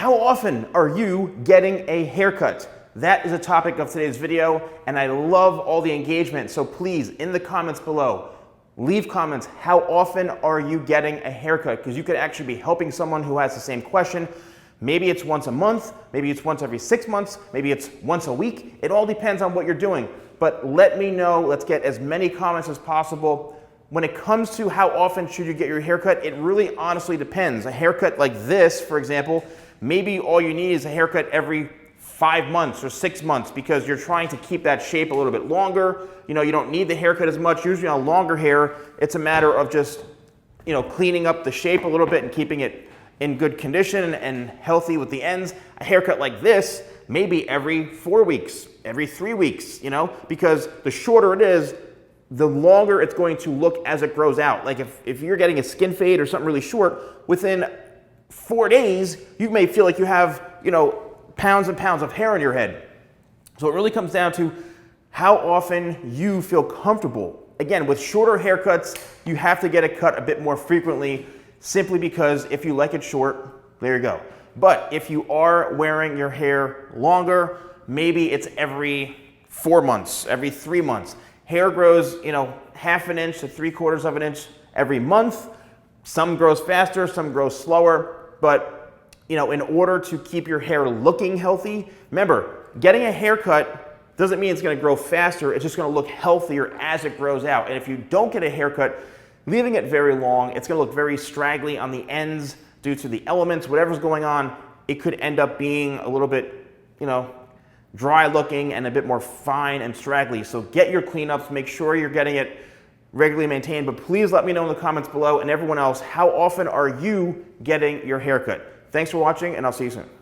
how often are you getting a haircut? That is the topic of today's video, and I love all the engagement. So please, in the comments below, leave comments. How often are you getting a haircut? Because you could actually be helping someone who has the same question. Maybe it's once a month, maybe it's once every 6 months, maybe it's once a week. It all depends on what you're doing. But let me know, let's get as many comments as possible. When it comes to how often should you get your haircut, it really honestly depends. A haircut like this, for example, maybe all you need is a haircut every 5 months or 6 months because you're trying to keep that shape a little bit longer. You know, you don't need the haircut as much. Usually on longer hair, it's a matter of just, you know, cleaning up the shape a little bit and keeping it in good condition and healthy with the ends. A haircut like this, maybe every 4 weeks, every 3 weeks, you know, because the shorter it is, the longer it's going to look as it grows out. Like if you're getting a skin fade or something really short, within 4 days, you may feel like you have, you know, pounds and pounds of hair on your head. So it really comes down to how often you feel comfortable. Again, with shorter haircuts, you have to get it cut a bit more frequently, simply because if you like it short, there you go. But if you are wearing your hair longer, maybe it's every 4 months, every 3 months. Hair grows, you know, 1/2 an inch to 3/4 of an inch every month. Some grows faster, some grows slower, but you know, in order to keep your hair looking healthy, remember, getting a haircut doesn't mean it's gonna grow faster, it's just gonna look healthier as it grows out. And if you don't get a haircut, leaving it very long, it's gonna look very straggly on the ends due to the elements, whatever's going on. It could end up being a little bit, you know, dry looking and a bit more fine and straggly. So get your cleanups, make sure you're getting it regularly maintained, but please let me know in the comments below, and everyone else, how often are you getting your haircut? Thanks for watching, and I'll see you soon.